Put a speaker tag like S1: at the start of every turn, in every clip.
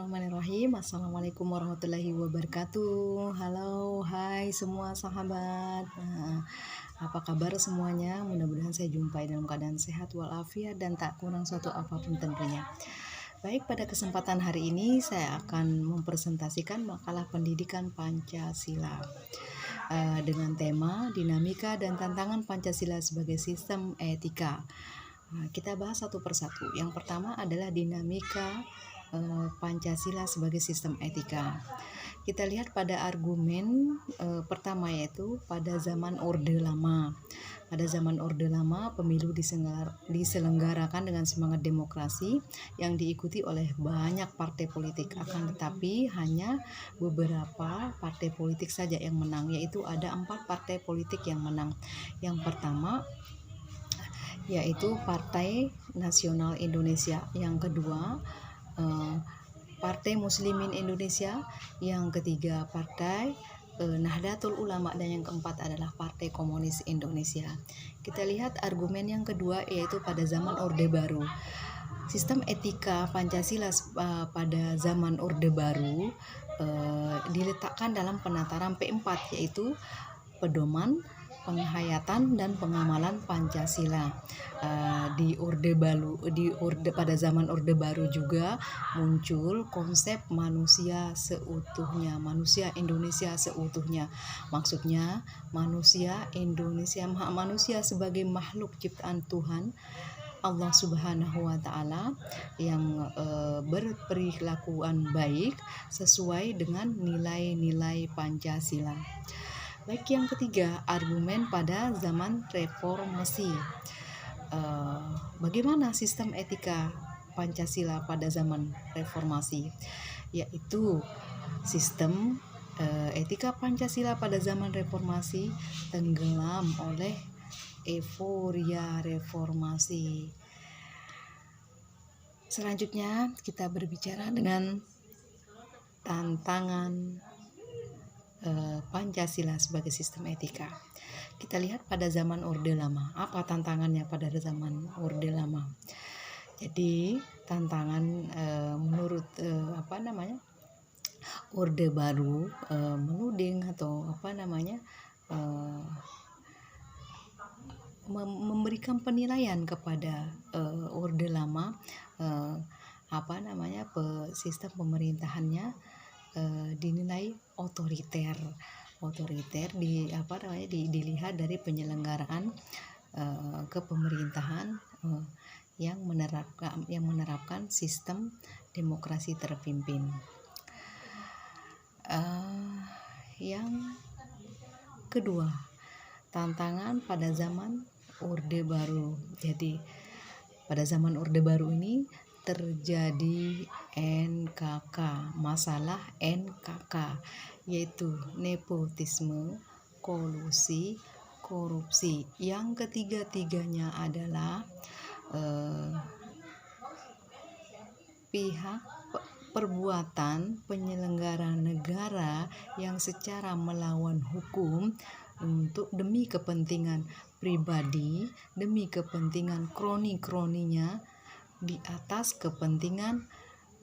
S1: Bismillahirrahmanirrahim. Assalamualaikum warahmatullahi wabarakatuh. Halo, hai semua sahabat. Apa kabar semuanya? Mudah-mudahan saya jumpai dalam keadaan sehat walafiat dan tak kurang suatu apapun tentunya. Baik, pada kesempatan hari ini saya akan mempresentasikan makalah pendidikan Pancasila dengan tema dinamika dan tantangan Pancasila sebagai sistem etika. Kita bahas satu persatu. Yang pertama adalah dinamika Pancasila sebagai sistem etika. Kita lihat pada argumen pertama, yaitu pada zaman Orde Lama. Pada zaman Orde Lama, pemilu diselenggarakan dengan semangat demokrasi yang diikuti oleh banyak partai politik. Akan tetapi hanya beberapa partai politik saja yang menang, yaitu ada 4 partai politik yang menang. Yang pertama yaitu Partai Nasional Indonesia, yang kedua Partai Muslimin Indonesia, yang ketiga Partai Nahdlatul Ulama, dan yang keempat adalah Partai Komunis Indonesia. Kita lihat argumen yang kedua, yaitu pada zaman Orde Baru. Sistem etika Pancasila pada zaman Orde Baru diletakkan dalam penataran P4, yaitu pedoman, penghayatan dan pengamalan Pancasila. Pada zaman Orde Baru juga muncul konsep manusia seutuhnya, manusia Indonesia seutuhnya. Maksudnya manusia Indonesia, manusia sebagai makhluk ciptaan Tuhan Allah Subhanahu wa Ta'ala yang berperilakuan baik sesuai dengan nilai-nilai Pancasila. Baik, yang ketiga, argumen pada zaman reformasi. Bagaimana sistem etika Pancasila pada zaman reformasi? Yaitu sistem etika Pancasila pada zaman reformasi tenggelam oleh euforia reformasi. Selanjutnya kita berbicara dengan tantangan Pancasila sebagai sistem etika. Kita lihat pada zaman Orde Lama. Apa tantangannya pada zaman Orde Lama? Jadi tantangan menurut Orde Baru menuding atau memberikan penilaian kepada Orde Lama, sistem pemerintahannya dinilai otoriter dilihat dari penyelenggaraan kepemerintahan yang menerapkan sistem demokrasi terpimpin. Yang kedua, tantangan pada zaman Orde Baru. Jadi pada zaman Orde Baru ini terjadi NKK, masalah NKK, yaitu nepotisme, kolusi, korupsi. Yang ketiga-tiganya adalah pihak perbuatan penyelenggara negara yang secara melawan hukum demi kepentingan pribadi, demi kepentingan kroni-kroninya di atas kepentingan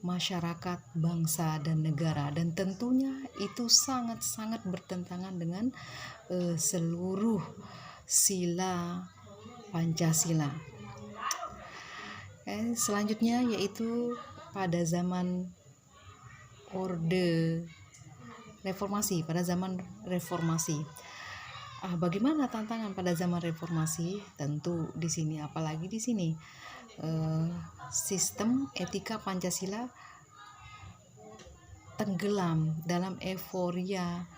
S1: masyarakat, bangsa dan negara, dan tentunya itu sangat-sangat bertentangan dengan seluruh sila Pancasila. Selanjutnya yaitu pada zaman Orde Reformasi. Pada zaman reformasi, bagaimana tantangan pada zaman reformasi? Tentu di sini, apalagi di sini sistem etika Pancasila tenggelam dalam euforia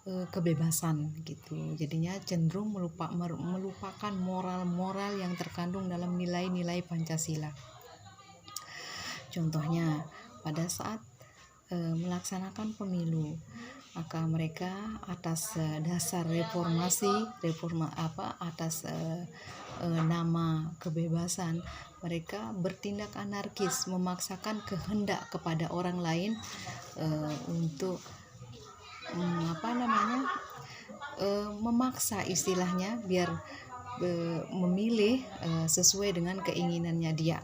S1: kebebasan gitu. Jadinya cenderung melupakan moral-moral yang terkandung dalam nilai-nilai Pancasila. Contohnya pada saat melaksanakan pemilu, maka mereka atas dasar atas nama kebebasan, mereka bertindak anarkis, memaksakan kehendak kepada orang lain untuk memaksa istilahnya biar memilih sesuai dengan keinginannya dia.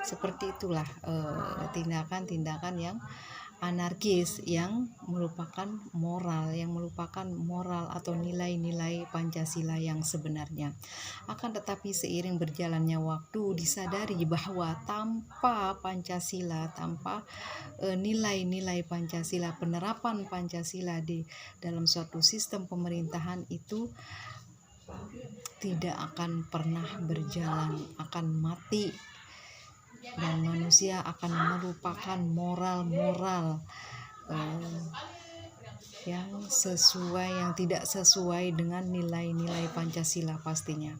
S1: Seperti itulah tindakan-tindakan yang anarkis, yang merupakan moral atau nilai-nilai Pancasila yang sebenarnya. Akan tetapi seiring berjalannya waktu disadari bahwa tanpa Pancasila, tanpa nilai-nilai Pancasila, penerapan Pancasila di dalam suatu sistem pemerintahan itu tidak akan pernah berjalan, akan mati, dan manusia akan merupakan moral-moral yang tidak sesuai dengan nilai-nilai Pancasila pastinya.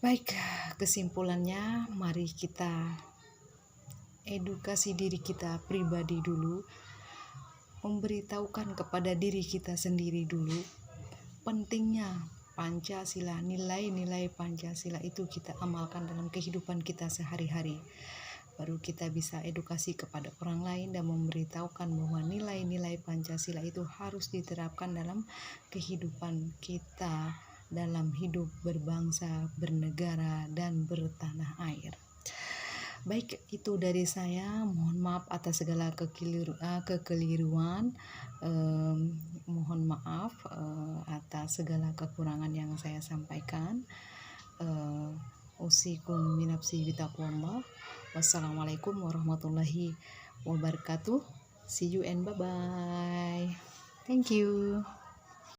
S1: Baik, kesimpulannya mari kita edukasi diri kita pribadi dulu, memberitahukan kepada diri kita sendiri dulu pentingnya Pancasila, nilai-nilai Pancasila itu kita amalkan dalam kehidupan kita sehari-hari. Baru kita bisa edukasi kepada orang lain dan memberitahukan bahwa nilai-nilai Pancasila itu harus diterapkan dalam kehidupan kita, dalam hidup berbangsa, bernegara, dan bertanah air. Baik, itu dari saya. Mohon maaf atas segala kekeliruan. Mohon maaf atas segala kekurangan yang saya sampaikan. Usikum minapsi bitaqwallah. Wassalamualaikum warahmatullahi wabarakatuh. See you and bye-bye. Thank you.